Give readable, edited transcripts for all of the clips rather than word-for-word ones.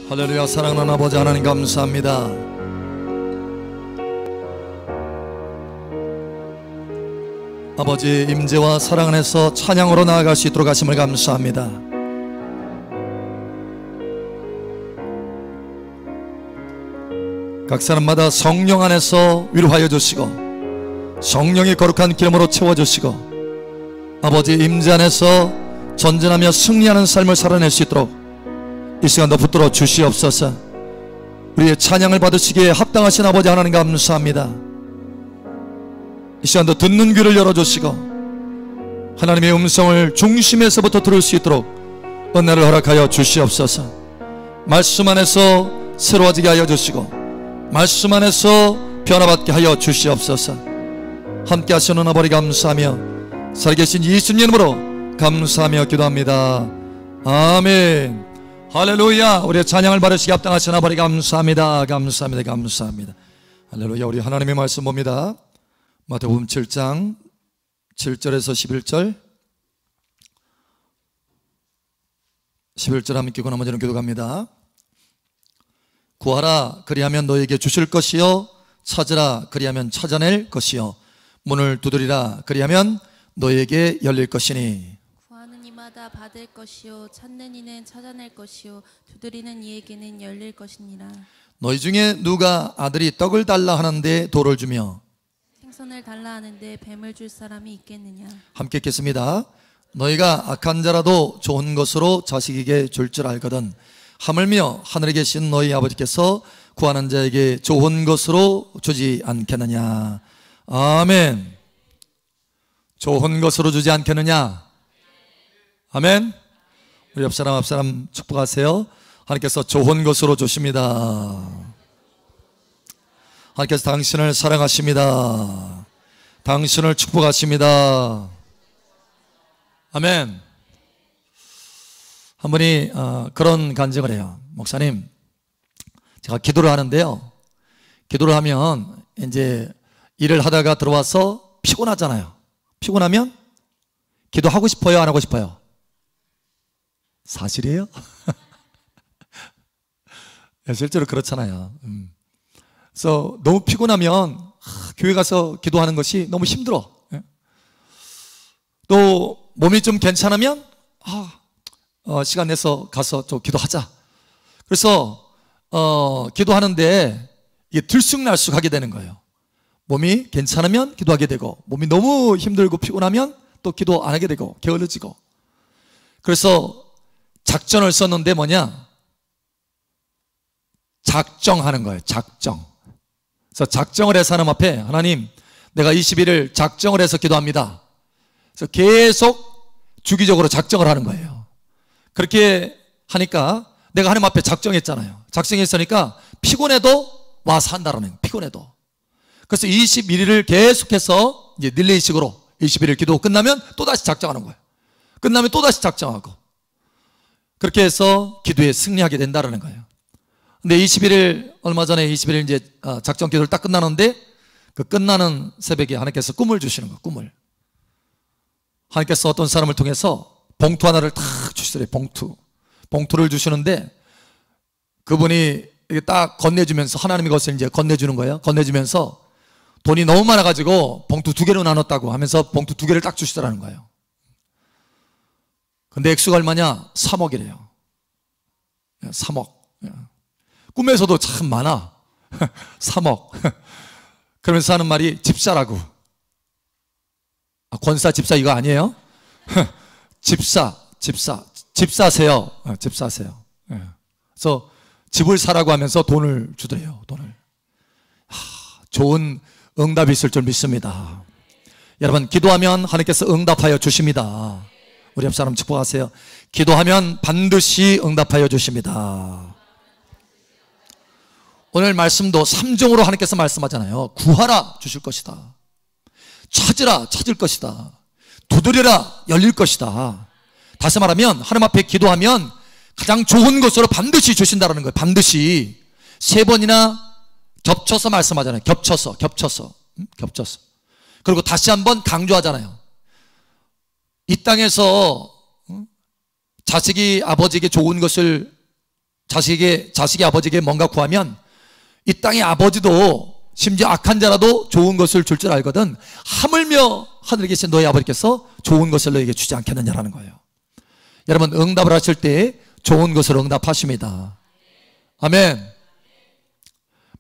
할렐루야. 사랑하는 아버지 하나님 감사합니다. 아버지 임재와 사랑 안에서 찬양으로 나아갈 수 있도록 하심을 감사합니다. 각 사람마다 성령 안에서 위로하여 주시고 성령의 거룩한 기름으로 채워주시고 아버지 임재 안에서 전진하며 승리하는 삶을 살아낼 수 있도록 이 시간도 붙들어 주시옵소서. 우리의 찬양을 받으시기에 합당하신 아버지 하나님 감사합니다. 이 시간도 듣는 귀를 열어주시고 하나님의 음성을 중심에서부터 들을 수 있도록 은혜를 허락하여 주시옵소서. 말씀 안에서 새로워지게 하여 주시고 말씀 안에서 변화받게 하여 주시옵소서. 함께 하시는 아버지 감사하며 살아계신 예수님 이름으로 감사하며 기도합니다. 아멘. 할렐루야. 우리의 찬양을 받으시기 합당하신 아버지 감사합니다. 감사합니다. 감사합니다. 할렐루야. 우리 하나님의 말씀 봅니다. 마태복음 7장 7절에서 11절 11절 함께 읽고 나머지는 기도합니다. 구하라 그리하면 너에게 주실 것이요 찾으라 그리하면 찾아낼 것이요 문을 두드리라 그리하면 너에게 열릴 것이니 구하는 이마다 받을 것이요 찾는 이는 찾아낼 것이요 두드리는 이에게는 열릴 것이니라. 너희 중에 누가 아들이 떡을 달라 하는데 돌을 주며 생선을 달라 하는데 뱀을 줄 사람이 있겠느냐. 함께 읽겠습니다. 너희가 악한 자라도 좋은 것으로 자식에게 줄 줄 알거든 하물며 하늘에 계신 너희 아버지께서 구하는 자에게 좋은 것으로 주지 않겠느냐. 아멘. 좋은 것으로 주지 않겠느냐. 아멘. 우리 옆사람 앞사람 축복하세요. 하나님께서 좋은 것으로 주십니다. 하나님께서 당신을 사랑하십니다. 당신을 축복하십니다. 아멘. 한 분이 그런 간증을 해요. 목사님, 제가 기도를 하는데요, 기도를 하면 이제 일을 하다가 들어와서 피곤하잖아요. 피곤하면 기도하고 싶어요, 안 하고 싶어요? 사실이에요? 실제로 그렇잖아요. 그래서 너무 피곤하면 교회 가서 기도하는 것이 너무 힘들어. 또 몸이 좀 괜찮으면 시간 내서 가서 좀 기도하자. 그래서 기도하는데 이게 들쑥날쑥하게 되는 거예요. 몸이 괜찮으면 기도하게 되고 몸이 너무 힘들고 피곤하면 또 기도 안 하게 되고 게을러지고. 그래서 작전을 썼는데 뭐냐? 작정하는 거예요. 작정. 그래서 작정을 해서 하나님 앞에 하나님 내가 21일 작정을 해서 기도합니다. 그래서 계속 주기적으로 작정을 하는 거예요. 그렇게 하니까 내가 하나님 앞에 작정했잖아요. 작정했으니까 피곤해도 와서 한다라는 거예요. 피곤해도. 그래서 21일을 계속해서 이제 릴레이식으로 21일 기도 끝나면 또다시 작정하는 거예요. 끝나면 또다시 작정하고. 그렇게 해서 기도에 승리하게 된다라는 거예요. 근데 21일, 얼마 전에 21일 이제 작정 기도를 딱 끝나는데 그 끝나는 새벽에 하나님께서 꿈을 주시는 거예요. 꿈을. 하나님께서 어떤 사람을 통해서 봉투 하나를 탁 주시더래요. 봉투를 주시는데 그분이 이렇게 딱 건네주면서 하나님의 것을 이제 건네주는 거예요. 건네주면서 돈이 너무 많아가지고 봉투 2개로 나눴다고 하면서 봉투 2개를 딱 주시더라는 거예요. 근데 액수가 얼마냐? 3억이래요. 3억. 꿈에서도 참 많아. 3억. 그러면서 하는 말이 집사라고. 권사 집사 이거 아니에요? 집사세요. 집사세요. 그래서 집을 사라고 하면서 돈을 주더래요. 돈을. 좋은 응답이 있을 줄 믿습니다. 여러분, 기도하면 하나님께서 응답하여 주십니다. 우리 옆 사람 축복하세요. 기도하면 반드시 응답하여 주십니다. 오늘 말씀도 3종으로 하나님께서 말씀하잖아요. 구하라 주실 것이다. 찾으라 찾을 것이다. 두드려라 열릴 것이다. 다시 말하면 하나님 앞에 기도하면 가장 좋은 것으로 반드시 주신다는 거예요. 반드시 3번이나 겹쳐서 말씀하잖아요. 겹쳐서 그리고 다시 한번 강조하잖아요. 이 땅에서 자식이 아버지에게 좋은 것을 자식이 아버지에게 뭔가 구하면 이 땅의 아버지도 심지어 악한 자라도 좋은 것을 줄 줄 알거든 하물며 하늘에 계신 너희 아버지께서 좋은 것을 너에게 주지 않겠느냐라는 거예요. 여러분 응답을 하실 때 좋은 것을 응답하십니다. 아멘.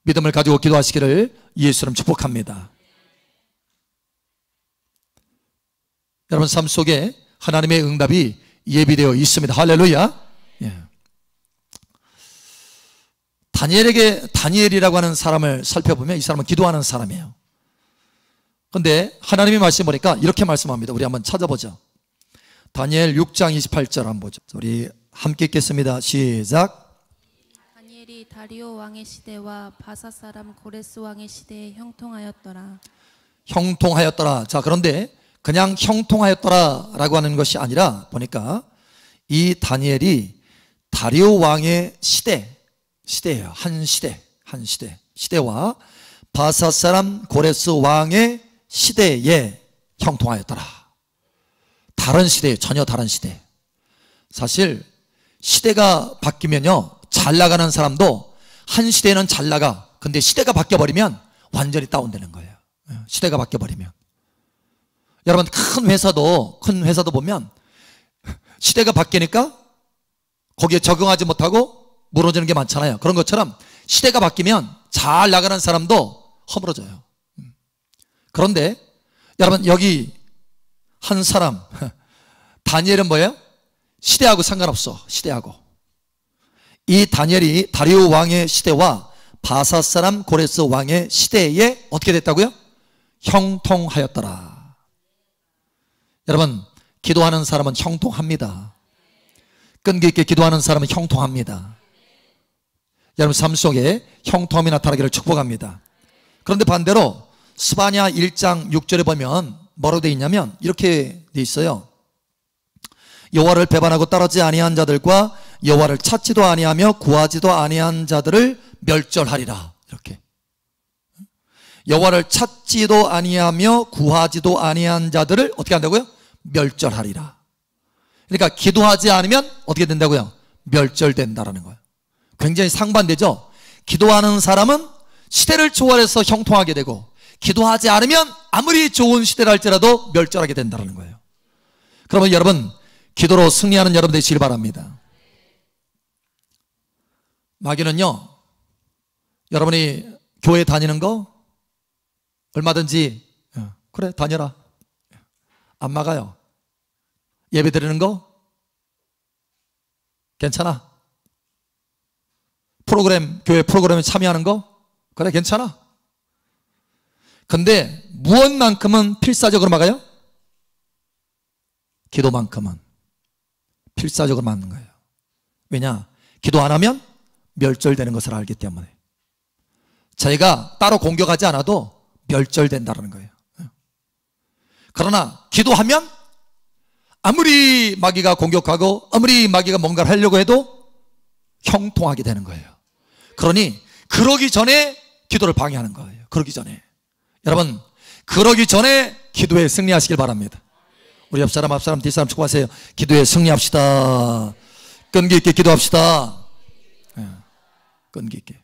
믿음을 가지고 기도하시기를 예수님 축복합니다. 여러분 삶 속에 하나님의 응답이 예비되어 있습니다. 할렐루야. 예. 다니엘이라고 하는 사람을 살펴보면 이 사람은 기도하는 사람이에요. 그런데 하나님의 말씀 보니까 이렇게 말씀합니다. 우리 한번 찾아보죠. 다니엘 6장 28절 한번 보죠. 우리 함께 읽겠습니다. 시작. 다니엘이 다리오 왕의 시대와 바사 사람 고레스 왕의 시대에 형통하였더라. 형통하였더라. 자, 그런데 그냥 형통하였더라라고 하는 것이 아니라 보니까 이 다니엘이 다리오 왕의 시대예요. 한 시대와 바사 사람 고레스 왕의 시대에 형통하였더라. 다른 시대예요. 전혀 다른 시대. 사실 시대가 바뀌면요 잘 나가는 사람도 한 시대는 잘 나가. 근데 시대가 바뀌어버리면 완전히 다운되는 거예요. 시대가 바뀌어버리면. 여러분 큰 회사도 보면 시대가 바뀌니까 거기에 적응하지 못하고 무너지는 게 많잖아요. 그런 것처럼 시대가 바뀌면 잘 나가는 사람도 허물어져요. 그런데 여러분 여기 한 사람 다니엘은 뭐예요? 시대하고 상관없어. 시대하고. 이 다니엘이 다리오 왕의 시대와 바사 사람 고레스 왕의 시대에 어떻게 됐다고요? 형통하였더라. 여러분 기도하는 사람은 형통합니다. 끈기 있게 기도하는 사람은 형통합니다. 여러분 삶 속에 형통함이 나타나기를 축복합니다. 그런데 반대로 스바냐 1장 6절에 보면 뭐라고 되어 있냐면 이렇게 되어 있어요. 여호와를 배반하고 따르지 아니한 자들과 여호와를 찾지도 아니하며 구하지도 아니한 자들을 멸절하리라. 이렇게 여호와를 찾지도 아니하며 구하지도 아니한 자들을 어떻게 한다고요? 멸절하리라. 그러니까 기도하지 않으면 어떻게 된다고요? 멸절된다라는 거예요. 굉장히 상반되죠. 기도하는 사람은 시대를 초월해서 형통하게 되고 기도하지 않으면 아무리 좋은 시대라 할지라도 멸절하게 된다는 거예요. 그러면 여러분 기도로 승리하는 여러분 되시길 바랍니다. 마귀는요 여러분이 교회 다니는 거 얼마든지 그래 다녀라 안 막아요. 예배 드리는 거 괜찮아. 교회 프로그램에 참여하는 거 그래 괜찮아. 근데 무엇만큼은 필사적으로 막아요? 기도만큼은 필사적으로 막는 거예요. 왜냐? 기도 안 하면 멸절되는 것을 알기 때문에. 저희가 따로 공격하지 않아도 멸절된다는 거예요. 그러나 기도하면 아무리 마귀가 공격하고 아무리 마귀가 뭔가를 하려고 해도 형통하게 되는 거예요. 그러니 그러기 전에 기도를 방해하는 거예요. 그러기 전에. 여러분 그러기 전에 기도에 승리하시길 바랍니다. 우리 옆사람 앞사람 뒷사람 축복하세요. 기도에 승리합시다. 끈기 있게 기도합시다. 끈기 있게.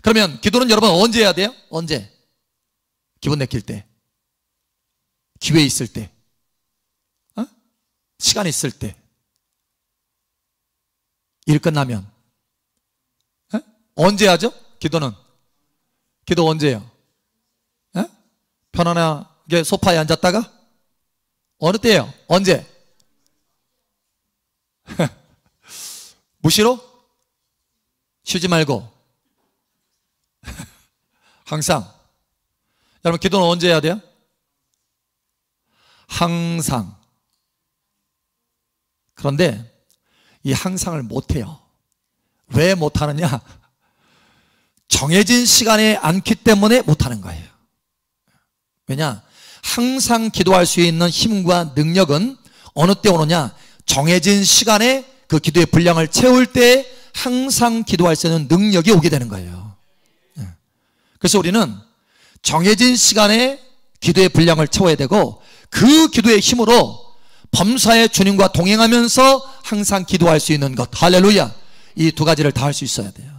그러면 기도는 여러분 언제 해야 돼요? 언제? 기분 내킬 때, 기회 있을 때, 시간 있을 때, 일 끝나면. 언제 하죠? 기도는. 기도 언제 해요? 편안하게 소파에 앉았다가? 어느 때예요? 언제? 무시로? 쉬지 말고 항상. 여러분 기도는 언제 해야 돼요? 항상. 그런데 이 항상을 못해요. 왜 못하느냐? 정해진 시간에 않기 때문에 못하는 거예요. 왜냐? 항상 기도할 수 있는 힘과 능력은 어느 때 오느냐? 정해진 시간에 그 기도의 분량을 채울 때 항상 기도할 수 있는 능력이 오게 되는 거예요. 그래서 우리는 정해진 시간에 기도의 분량을 채워야 되고 그 기도의 힘으로 범사의 주님과 동행하면서 항상 기도할 수 있는 것. 할렐루야. 이 두 가지를 다 할 수 있어야 돼요.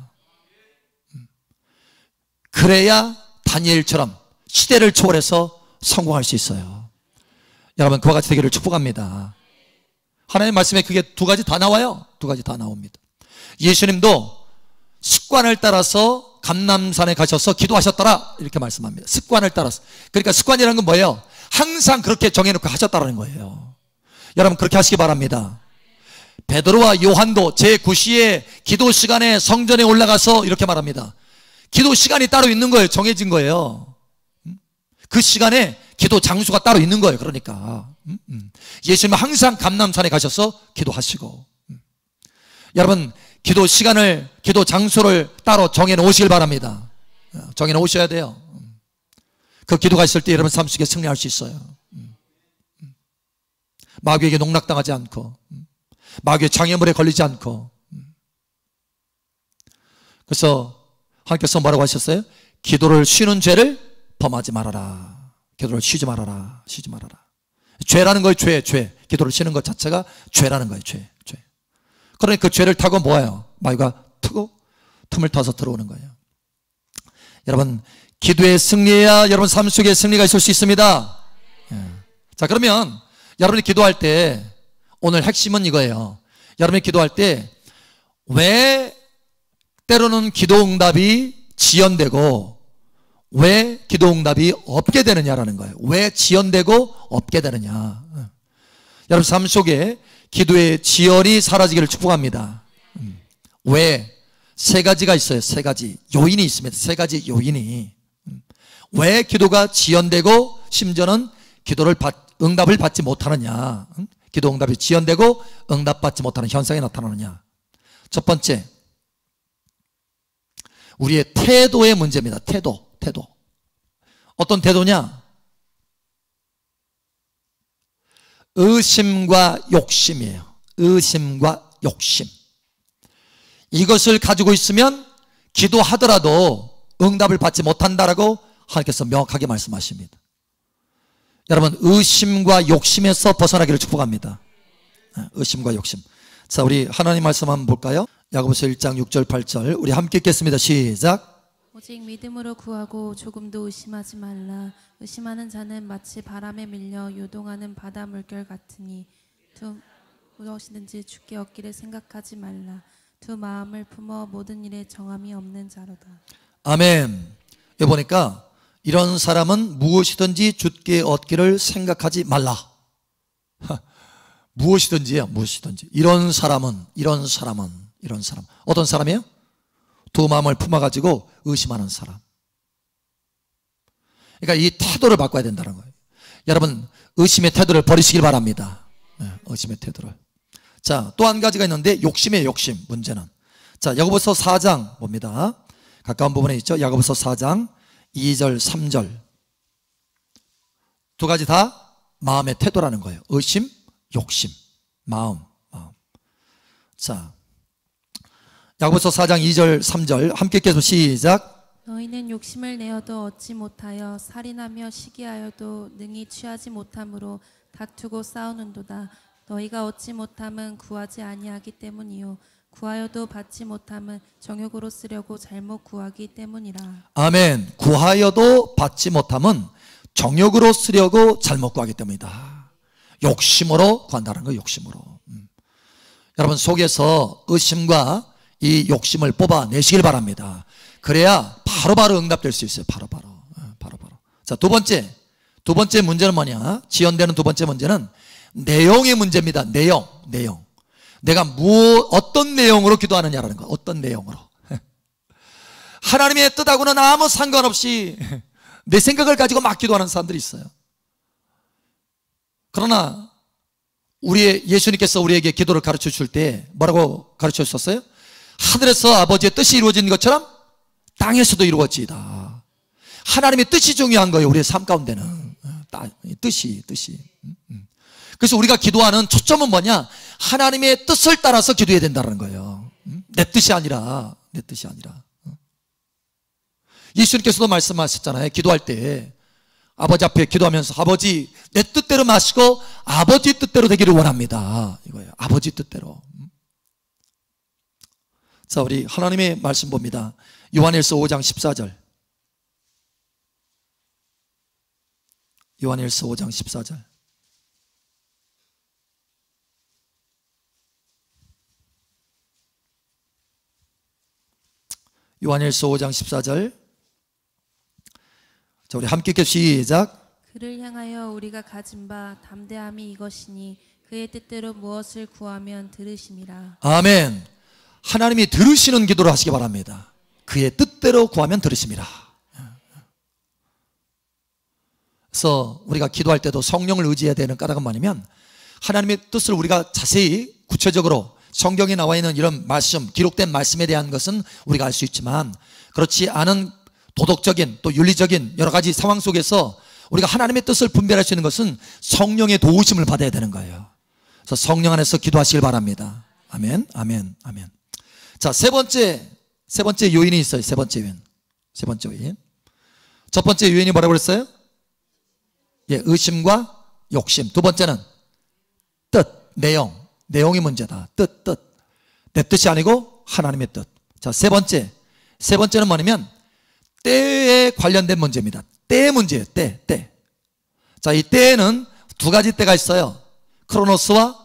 그래야 다니엘처럼 시대를 초월해서 성공할 수 있어요. 여러분, 그와 같이 되기를 축복합니다. 하나님의 말씀에 그게 두 가지 다 나와요. 두 가지 다 나옵니다. 예수님도 습관을 따라서 감람산에 가셔서 기도하셨더라 이렇게 말씀합니다. 습관을 따라서. 그러니까 습관이라는 건 뭐예요? 항상 그렇게 정해놓고 하셨다는 거예요. 여러분, 그렇게 하시기 바랍니다. 베드로와 요한도 제9시에 기도 시간에 성전에 올라가서 이렇게 말합니다. 기도 시간이 따로 있는 거예요. 정해진 거예요. 그 시간에 기도 장소가 따로 있는 거예요. 그러니까 예수님은 항상 감람산에 가셔서 기도하시고, 여러분, 기도 시간을, 기도 장소를 따로 정해 놓으시길 바랍니다. 정해 놓으셔야 돼요. 그 기도가 있을 때 여러분 삶 속에 승리할 수 있어요. 마귀에게 농락당하지 않고, 마귀의 장애물에 걸리지 않고. 그래서 하나님께서 뭐라고 하셨어요? 기도를 쉬는 죄를 범하지 말아라. 기도를 쉬지 말아라. 쉬지 말아라. 죄라는 거예요. 죄. 기도를 쉬는 것 자체가 죄라는 거예요. 죄. 그러니 그 죄를 타고 뭐예요? 마귀가 틈을 타서 들어오는 거예요. 여러분, 기도의 승리해야 여러분 삶 속에 승리가 있을 수 있습니다. 자, 그러면 여러분이 기도할 때 오늘 핵심은 이거예요. 여러분이 기도할 때 왜 때로는 기도 응답이 지연되고 왜 기도 응답이 없게 되느냐라는 거예요. 왜 지연되고 없게 되느냐. 여러분 삶 속에 기도의 지연이 사라지기를 축복합니다. 왜? 세 가지가 있어요. 세 가지 요인이 있습니다. 세 가지 요인이. 왜 기도가 지연되고 심지어는 기도를 응답을 받지 못하느냐. 기도 응답이 지연되고 응답받지 못하는 현상이 나타나느냐. 첫 번째, 우리의 태도의 문제입니다. 태도. 어떤 태도냐? 의심과 욕심이에요. 의심과 욕심. 이것을 가지고 있으면 기도하더라도 응답을 받지 못한다라고 하나님께서 명확하게 말씀하십니다. 여러분, 의심과 욕심에서 벗어나기를 축복합니다. 의심과 욕심. 자, 우리 하나님 말씀 한번 볼까요? 야고보서 1장 6절 8절 우리 함께 읽겠습니다. 시작. 오직 믿음으로 구하고 조금도 의심하지 말라. 의심하는 자는 마치 바람에 밀려 요동하는 바다 물결 같으니 무엇이든지 주께 얻기를 생각하지 말라. 두 마음을 품어 모든 일에 정함이 없는 자로다. 아멘. 여기 보니까 이런 사람은 무엇이든지 주께 얻기를 생각하지 말라. 무엇이든지요. 무엇이든지. 이런 사람은 어떤 사람이에요? 두 마음을 품어가지고 의심하는 사람. 그러니까 이 태도를 바꿔야 된다는 거예요. 여러분, 의심의 태도를 버리시길 바랍니다. 의심의 태도를. 자, 또 한 가지가 있는데 욕심이에요. 욕심. 문제는. 자, 야고보서 4장 봅니다. 가까운 부분에 있죠. 야고보서 4장 2절 3절 두 가지 다 마음의 태도라는 거예요. 의심, 욕심, 마음. 자, 야고보서 4장 2절 3절 함께 읽겠습니다. 시작. 너희는 욕심을 내어도 얻지 못하여 살인하며 시기하여도 능히 취하지 못함으로 다투고 싸우는도다. 너희가 얻지 못함은 구하지 아니하기 때문이요 구하여도 받지 못함은 정욕으로 쓰려고 잘못 구하기 때문이라. 아멘. 구하여도 받지 못함은 정욕으로 쓰려고 잘못 구하기 때문이다. 욕심으로 구한다는 거예요. 욕심으로. 여러분 속에서 의심과 이 욕심을 뽑아내시길 바랍니다. 그래야 바로바로 응답될 수 있어요. 바로바로. 자, 두 번째 문제는 뭐냐? 지연되는 두 번째 문제는 내용의 문제입니다. 내용. 내가 어떤 내용으로 기도하느냐라는 거. 어떤 내용으로. 하나님의 뜻하고는 아무 상관없이 내 생각을 가지고 막 기도하는 사람들이 있어요. 그러나 예수님께서 우리에게 기도를 가르쳐 줄 때 뭐라고 가르쳐 주셨어요? 하늘에서 아버지의 뜻이 이루어진 것처럼 땅에서도 이루어지이다. 하나님의 뜻이 중요한 거예요. 우리의 삶 가운데는 뜻이. 그래서 우리가 기도하는 초점은 뭐냐? 하나님의 뜻을 따라서 기도해야 된다는 거예요. 내 뜻이 아니라. 예수님께서도 말씀하셨잖아요. 기도할 때 아버지 앞에 기도하면서 아버지 내 뜻대로 마시고 아버지 뜻대로 되기를 원합니다. 이거예요. 아버지 뜻대로. 자, 우리 하나님의 말씀 봅니다. 요한일서 5장 14절. 요한일서 5장 14절. 요한일서 5장 14절. 자, 우리 함께 읽게 시작. 그를 향하여 우리가 가진 바 담대함이 이것이니 그의 뜻대로 무엇을 구하면 들으심이라. 아멘. 하나님이 들으시는 기도를 하시기 바랍니다. 그의 뜻대로 구하면 들으심이라. 그래서 우리가 기도할 때도 성령을 의지해야 되는 까닭은 뭐냐면, 하나님의 뜻을 우리가 자세히 구체적으로 성경에 나와 있는 이런 말씀, 기록된 말씀에 대한 것은 우리가 알 수 있지만, 그렇지 않은 도덕적인 또 윤리적인 여러 가지 상황 속에서 우리가 하나님의 뜻을 분별할 수 있는 것은 성령의 도우심을 받아야 되는 거예요. 그래서 성령 안에서 기도하시길 바랍니다. 아멘, 아멘, 아멘. 자, 세 번째 요인이 있어요. 세 번째 요인. 첫 번째 요인이 뭐라고 그랬어요? 예, 의심과 욕심. 두 번째는 뜻, 내용이 문제다. 뜻. 내 뜻이 아니고 하나님의 뜻. 자, 세 번째는 뭐냐면 때에 관련된 문제입니다. 때의 문제예요. 때. 자, 이 때에는 두 가지 때가 있어요. 크로노스와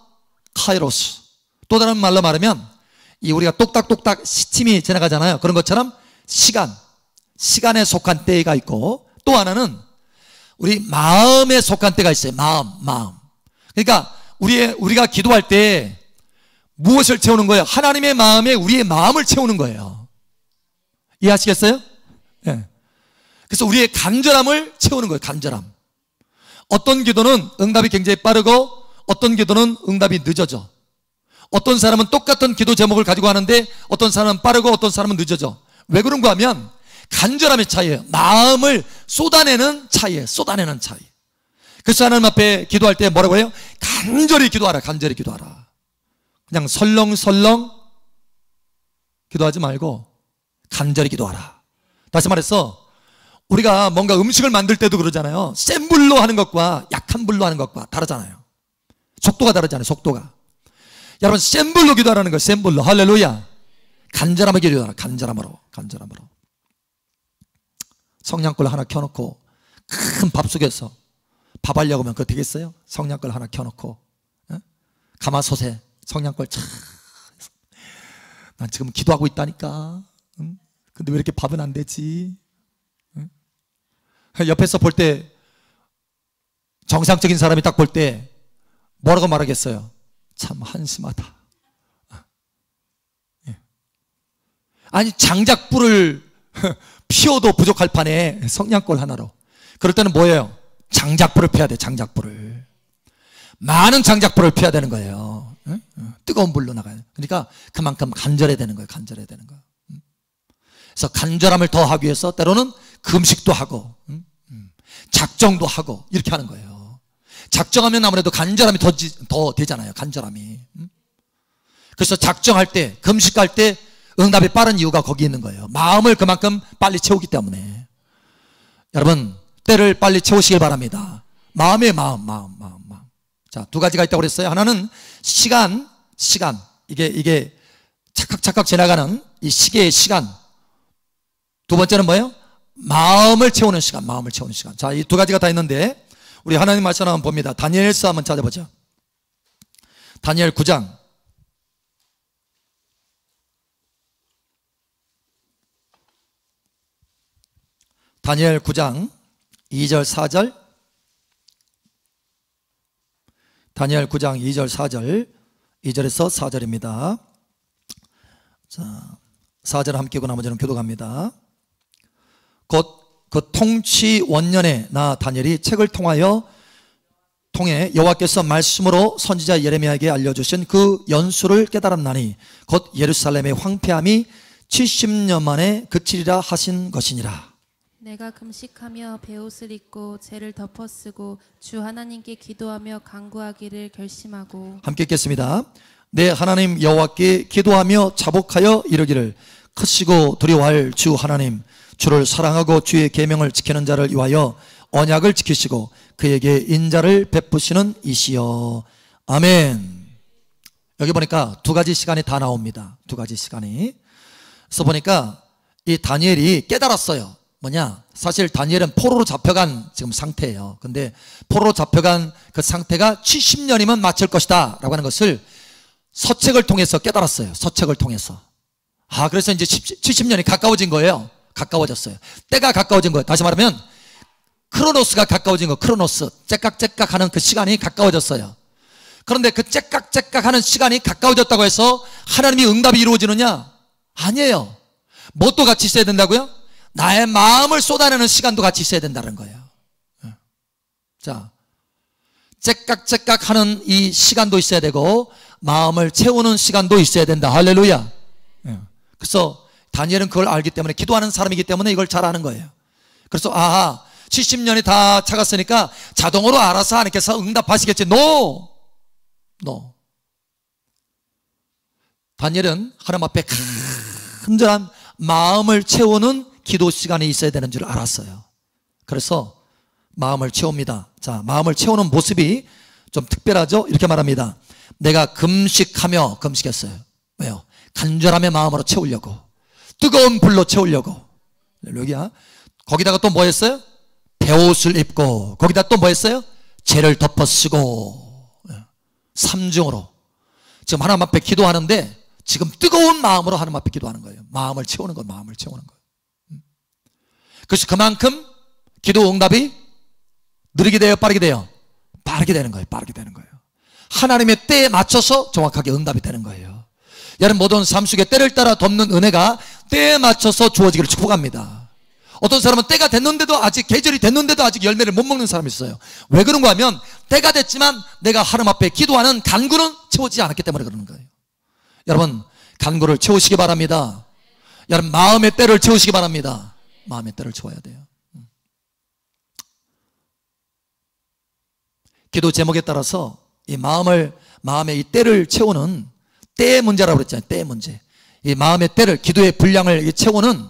카이로스. 또 다른 말로 말하면, 이 우리가 똑딱똑딱 시침이 지나가잖아요. 그런 것처럼 시간에 속한 때가 있고, 또 하나는 우리 마음에 속한 때가 있어요. 마음. 그러니까 우리가 기도할 때 무엇을 채우는 거예요? 하나님의 마음에 우리의 마음을 채우는 거예요. 이해하시겠어요? 네. 그래서 우리의 간절함을 채우는 거예요. 간절함. 어떤 기도는 응답이 굉장히 빠르고 어떤 기도는 응답이 늦어져. 어떤 사람은 똑같은 기도 제목을 가지고 하는데 어떤 사람은 빠르고 어떤 사람은 늦어져. 왜 그런가 하면 간절함의 차이예요. 마음을 쏟아내는 차이예요. 그래서 하나님 앞에 기도할 때 뭐라고 해요? 간절히 기도하라. 그냥 설렁설렁 기도하지 말고 간절히 기도하라. 다시 말해서 우리가 뭔가 음식을 만들 때도 그러잖아요. 센 불로 하는 것과 약한 불로 하는 것과 다르잖아요. 속도가 다르잖아요. 여러분, 센 불로 기도하라는 거예요. 센 불로. 할렐루야. 간절함하게 기도하라. 간절함으로. 성냥불 하나 켜놓고 큰 밥 속에서 밥 하려고 하면 그거 되겠어요? 성냥불 하나 켜놓고 가마솥에 성냥불 난 지금 기도하고 있다니까. 근데 왜 이렇게 밥은 안 되지? 옆에서 볼 때 정상적인 사람이 딱 볼 때 뭐라고 말하겠어요? 참 한심하다. 아니, 장작불을 피워도 부족할 판에 성냥불 하나로. 그럴 때는 뭐예요? 장작불을 펴야 돼. 많은 장작불을 펴야 되는 거예요. 뜨거운 불로 나가요. 그러니까 그만큼 간절해야 되는 거예요. 그래서 간절함을 더 하기 위해서 때로는 금식도 하고 작정도 하고 이렇게 하는 거예요. 작정하면 아무래도 간절함이 더 되잖아요. 그래서 작정할 때, 금식할 때 응답이 빠른 이유가 거기 있는 거예요. 마음을 그만큼 빨리 채우기 때문에. 여러분, 때를 빨리 채우시길 바랍니다. 마음의 마음. 자, 두 가지가 있다고 그랬어요. 하나는 시간. 이게 착각 지나가는 이 시계의 시간. 두 번째는 뭐예요? 마음을 채우는 시간. 자, 이 두 가지가 다 있는데 우리 하나님 말씀 한번 봅니다. 다니엘서 한번 찾아보죠. 다니엘 9장. 다니엘 9장 2절 4절. 다니엘 9장 2절 4절. 2절에서 4절입니다. 자, 4절 함께 읽고 나머지는 교독합니다. 곧 그 통치 원년에 나 다니엘이 책을 통해 여호와께서 말씀으로 선지자 예레미야에게 알려주신 그 연수를 깨달았나니 곧 예루살렘의 황폐함이 70년 만에 그치리라 하신 것이니라. 내가 금식하며 베옷을 입고 죄를 덮어쓰고 주 하나님께 기도하며 간구하기를 결심하고. 함께 읽겠습니다. 내 하나님 여호와께 기도하며 자복하여 이르기를 크시고 두려워할 주 하나님, 주를 사랑하고 주의 계명을 지키는 자를 위하여 언약을 지키시고 그에게 인자를 베푸시는 이시여. 아멘. 여기 보니까 두 가지 시간이 다 나옵니다. 두 가지 시간이. 그래서 보니까 이 다니엘이 깨달았어요. 뭐냐? 사실 다니엘은 포로로 잡혀간 지금 상태예요. 근데 포로로 잡혀간 그 상태가 70년이면 마칠 것이다 라고 하는 것을 서책을 통해서 깨달았어요. 서책을 통해서. 그래서 이제 70년이 가까워진 거예요. 가까워졌어요. 때가 가까워진 거예요. 다시 말하면 크로노스가 가까워진 거. 크로노스. 째깍째깍 하는 그 시간이 가까워졌어요. 그런데 그 째깍째깍 하는 시간이 가까워졌다고 해서 하나님이 응답이 이루어지느냐? 아니에요. 뭣도 같이 있어야 된다고요? 나의 마음을 쏟아내는 시간도 같이 있어야 된다는 거예요. 자, 째깍째깍 하는 이 시간도 있어야 되고 마음을 채우는 시간도 있어야 된다. 할렐루야. 그래서 다니엘은 그걸 알기 때문에, 기도하는 사람이기 때문에 이걸 잘 아는 거예요. 그래서 70년이 다 차갔으니까 자동으로 알아서 하나님께서 응답하시겠지. No. 다니엘은 하나님 앞에 간절한 마음을 채우는 기도 시간이 있어야 되는 줄 알았어요. 그래서 마음을 채웁니다. 자, 마음을 채우는 모습이 좀 특별하죠? 이렇게 말합니다. 내가 금식했어요. 왜요? 간절함의 마음으로 채우려고, 뜨거운 불로 채우려고. 여기야. 거기다가 또 뭐 했어요? 베옷을 입고, 거기다 또 뭐 했어요? 죄를 덮어 쓰고, 삼중으로. 지금 하나님 앞에 기도하는데 지금 뜨거운 마음으로 하나님 앞에 기도하는 거예요. 마음을 채우는 거예요. 마음을 채우는 거예요. 그래서 그만큼 기도 응답이 느리게 돼요? 빠르게 돼요? 빠르게 되는 거예요. 빠르게 되는 거예요. 하나님의 때에 맞춰서 정확하게 응답이 되는 거예요. 여러분, 모든 삶 속에 때를 따라 덮는 은혜가 때에 맞춰서 주어지기를 축복합니다. 어떤 사람은 때가 됐는데도, 아직 계절이 됐는데도 아직 열매를 못 먹는 사람이 있어요. 왜 그런가 하면 때가 됐지만 내가 하나님 앞에 기도하는 간구는 채워지지 않았기 때문에 그러는 거예요. 여러분, 간구를 채우시기 바랍니다. 여러분, 마음의 때를 채우시기 바랍니다. 마음의 때를 채워야 돼요. 기도 제목에 따라서 이 마음의 이 때를 채우는 때의 문제라고 그랬잖아요. 때의 문제. 이 마음의 때를, 기도의 분량을 채우는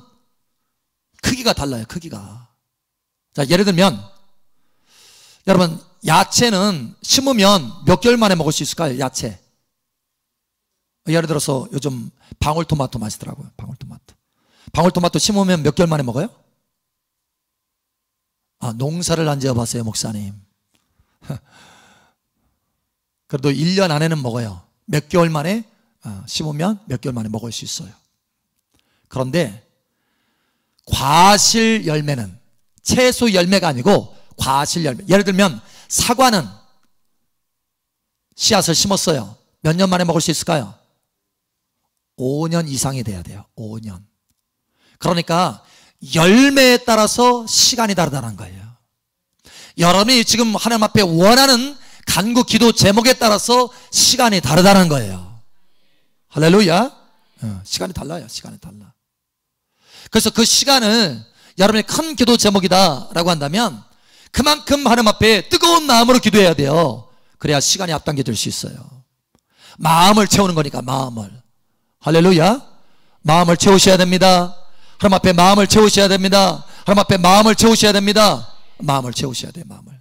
크기가 달라요. 크기가. 자, 예를 들면 여러분, 야채는 심으면 몇 개월 만에 먹을 수 있을까요? 야채. 예를 들어서 요즘 방울토마토 맛있더라고요. 방울토마토 심으면 몇 개월 만에 먹어요? 농사를 안 지어봤어요, 목사님. 그래도 1년 안에는 먹어요. 몇 개월 만에 심으면 몇 개월 만에 먹을 수 있어요. 그런데 과실 열매는 채소 열매가 아니고 과실 열매. 예를 들면 사과는 씨앗을 심었어요. 몇 년 만에 먹을 수 있을까요? 5년 이상이 돼야 돼요. 5년. 그러니까 열매에 따라서 시간이 다르다는 거예요. 여러분이 지금 하나님 앞에 원하는 간구 기도 제목에 따라서 시간이 다르다는 거예요. 할렐루야. 시간이 달라요. 시간이 달라. 그래서 그 시간을 여러분의 큰 기도 제목이다라고 한다면 그만큼 하나님 앞에 뜨거운 마음으로 기도해야 돼요. 그래야 시간이 앞당겨질 수 있어요. 마음을 채우는 거니까, 마음을. 할렐루야. 마음을 채우셔야 됩니다. 하나님 앞에 마음을 채우셔야 됩니다. 하나님 앞에 마음을 채우셔야 됩니다. 마음을 채우셔야 돼요. 마음을.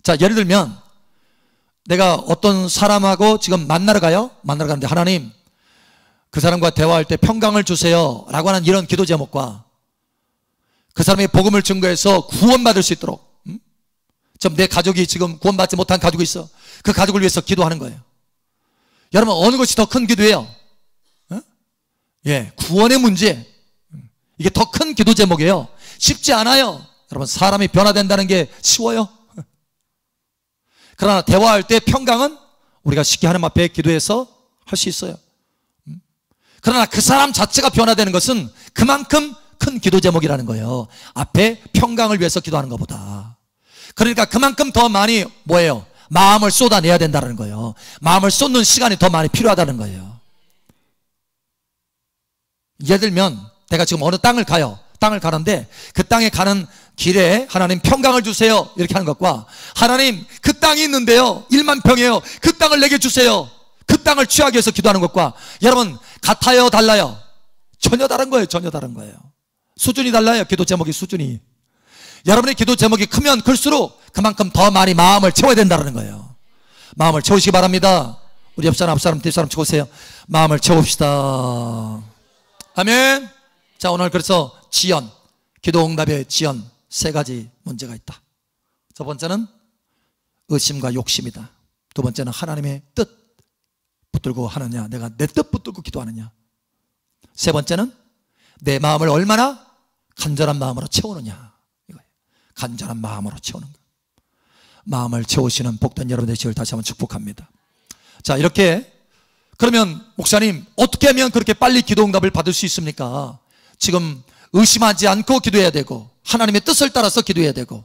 자, 예를 들면 내가 어떤 사람하고 지금 만나러 가는데 하나님, 그 사람과 대화할 때 평강을 주세요 라고 하는 이런 기도 제목과 그 사람의 복음을 증거해서 구원받을 수 있도록, 좀 내 가족이 지금 구원받지 못한 가족이 있어, 그 가족을 위해서 기도하는 거예요. 여러분, 어느 것이 더 큰 기도예요? 구원의 문제. 이게 더 큰 기도 제목이에요. 쉽지 않아요. 여러분, 사람이 변화된다는 게 쉬워요? 그러나 대화할 때 평강은 우리가 쉽게 하나님 앞에 기도해서 할 수 있어요. 그러나 그 사람 자체가 변화되는 것은 그만큼 큰 기도 제목이라는 거예요. 앞에 평강을 위해서 기도하는 것보다. 그러니까 그만큼 더 많이 뭐예요? 마음을 쏟아내야 된다는 거예요. 마음을 쏟는 시간이 더 많이 필요하다는 거예요. 예를 들면 내가 지금 어느 땅을 가는데 그 땅에 가는 길에 하나님 평강을 주세요 이렇게 하는 것과 하나님 그 땅이 있는데요 1만 평이에요, 그 땅을 내게 주세요, 그 땅을 취하기 위해서 기도하는 것과 여러분 같아요, 달라요? 전혀 다른 거예요. 전혀 다른 거예요. 수준이 달라요. 기도 제목이 수준이. 여러분의 기도 제목이 크면 클수록 그만큼 더 많이 마음을 채워야 된다는 거예요. 마음을 채우시기 바랍니다. 우리 옆 사람, 앞 사람, 뒷 사람 쳐보세요. 마음을 채웁시다. 아멘. 자, 오늘 그래서 지연, 기도 응답의 지연 3가지 문제가 있다. 첫 번째는 의심과 욕심이다. 두 번째는 하나님의 뜻 붙들고 하느냐, 내가 내 뜻 붙들고 기도하느냐. 세 번째는 내 마음을 얼마나 간절한 마음으로 채우느냐. 이거예요. 간절한 마음으로 채우는 거. 마음을 채우시는 복된 여러분 되시길 다시 한번 축복합니다. 자, 이렇게 그러면 목사님 어떻게 하면 그렇게 빨리 기도 응답을 받을 수 있습니까? 지금 의심하지 않고 기도해야 되고 하나님의 뜻을 따라서 기도해야 되고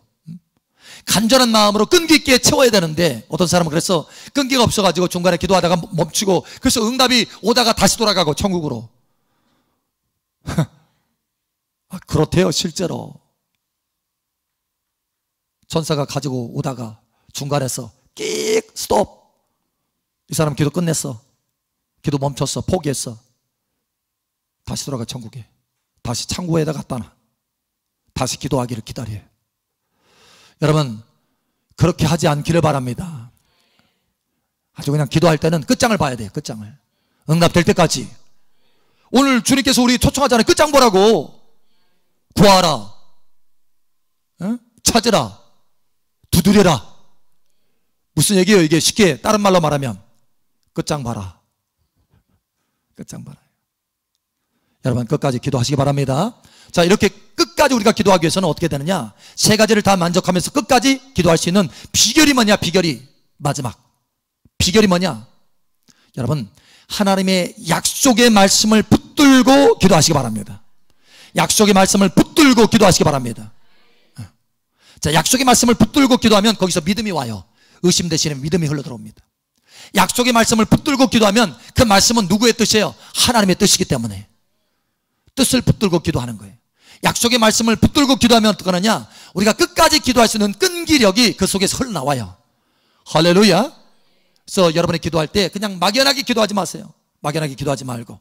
간절한 마음으로 끈기 있게 채워야 되는데 어떤 사람은 그래서 끈기가 없어가지고 중간에 기도하다가 멈추고 그래서 응답이 오다가 다시 돌아가고 천국으로. 그렇대요. 실제로 천사가 가지고 오다가 중간에서 끽 스톱, 이 사람 기도 끝냈어, 기도 멈췄어, 포기했어, 다시 돌아가 천국에, 다시 창고에다 갖다 놔, 다시 기도하기를 기다려요. 여러분 그렇게 하지 않기를 바랍니다. 아주 그냥 기도할 때는 끝장을 봐야 돼요. 끝장을. 응답될 때까지. 오늘 주님께서 우리 초청하잖아요. 끝장 보라고. 구하라, 찾으라, 두드려라. 무슨 얘기예요 이게? 쉽게 다른 말로 말하면 끝장 봐라. 끝장 봐라. 여러분 끝까지 기도하시기 바랍니다. 자, 이렇게 끝까지 우리가 기도하기 위해서는 어떻게 되느냐? 3가지를 다 만족하면서 끝까지 기도할 수 있는 비결이 뭐냐? 비결이 마지막 비결이 뭐냐? 여러분 하나님의 약속의 말씀을 붙들고 기도하시기 바랍니다. 약속의 말씀을 붙들고 기도하시기 바랍니다. 자, 약속의 말씀을 붙들고 기도하면 거기서 믿음이 와요. 의심 대신에 믿음이 흘러들어옵니다. 약속의 말씀을 붙들고 기도하면 그 말씀은 누구의 뜻이에요? 하나님의 뜻이기 때문에 뜻을 붙들고 기도하는 거예요. 약속의 말씀을 붙들고 기도하면 어떻게 하느냐? 우리가 끝까지 기도할 수 있는 끈기력이 그 속에서 흘러나와요. 할렐루야. 그래서 여러분이 기도할 때 그냥 막연하게 기도하지 마세요. 막연하게 기도하지 말고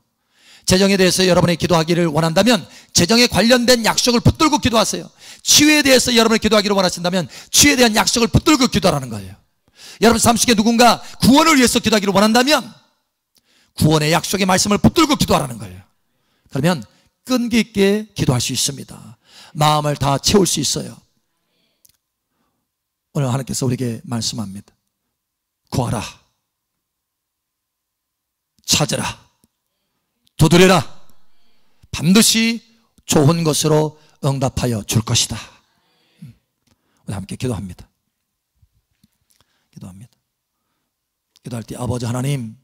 재정에 대해서 여러분이 기도하기를 원한다면 재정에 관련된 약속을 붙들고 기도하세요. 치유에 대해서 여러분이 기도하기를 원하신다면 치유에 대한 약속을 붙들고 기도하라는 거예요. 여러분 삶 속에 누군가 구원을 위해서 기도하기를 원한다면 구원의 약속의 말씀을 붙들고 기도하라는 거예요. 그러면 끈기 있게 기도할 수 있습니다. 마음을 다 채울 수 있어요. 오늘 하나님께서 우리에게 말씀합니다. 구하라, 찾으라, 두드려라. 반드시 좋은 것으로 응답하여 줄 것이다. 우리 함께 기도합니다. 기도합니다. 기도할 때 아버지 하나님,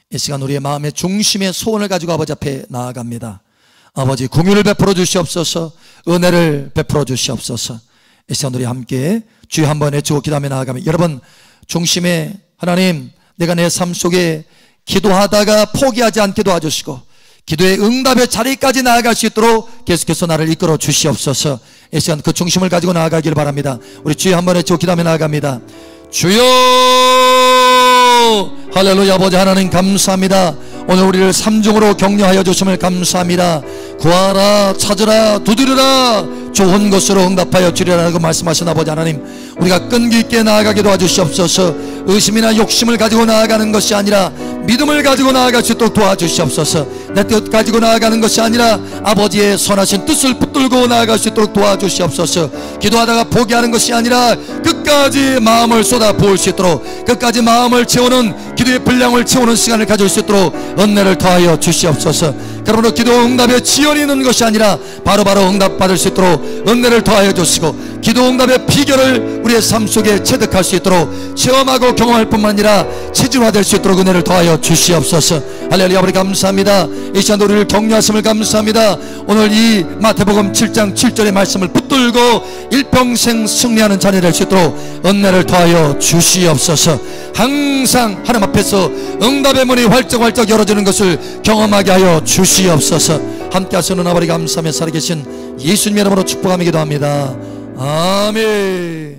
이 시간 우리의 마음의 중심의 소원을 가지고 아버지 앞에 나아갑니다. 아버지 긍휼을 베풀어 주시옵소서, 은혜를 베풀어 주시옵소서. 이 시간 우리 함께 주여 한번 외치고 기도하며 나아가면, 여러분 중심에 하나님, 내가 내 삶 속에 기도하다가 포기하지 않게 도와주시고 기도의 응답의 자리까지 나아갈 수 있도록 계속해서 나를 이끌어 주시옵소서. 이 시간 그 중심을 가지고 나아가기를 바랍니다. 우리 주여 한번 외치고 기도하며 나아갑니다. 주여, 할렐루야. 아버지 하나님 감사합니다. 오늘 우리를 삼중으로 격려하여 주심을 감사합니다. 구하라, 찾으라, 두드려라, 좋은 것으로 응답하여 주리라고 말씀하신 아버지 하나님, 우리가 끈기 있게 나아가게 도와주시옵소서. 의심이나 욕심을 가지고 나아가는 것이 아니라 믿음을 가지고 나아갈 수 있도록 도와주시옵소서. 내 뜻 가지고 나아가는 것이 아니라 아버지의 선하신 뜻을 붙들고 나아갈 수 있도록 도와주시옵소서. 기도하다가 포기하는 것이 아니라 끝까지 마음을 쏟아 부을 수 있도록, 끝까지 마음을 채우는 기도의 분량을 채우는 시간을 가질 수 있도록 은혜를 더하여 주시옵소서. 그러므로 기도 응답에 지연이 있는 것이 아니라 바로바로 응답받을 수 있도록 은혜를 더하여 주시고, 기도 응답의 비결을 우리의 삶 속에 체득할 수 있도록 체험하고 경험할 뿐만 아니라 체질화될 수 있도록 은혜를 더하여 주시옵소서. 할렐루야. 아버지 감사합니다. 이 시간 우리를 격려하심을 감사합니다. 오늘 이 마태복음 7장 7절의 말씀을 붙들고 일평생 승리하는 자녀 될 수 있도록 은혜를 더하여 주시옵소서. 항상 하나님 앞에서 응답의 문이 활짝활짝 열어지는 것을 경험하게 하여 주시옵소서. 함께 하시는 아버지 감사하며 살아계신 예수님의 이름으로 축복하며 기도합니다. 아멘.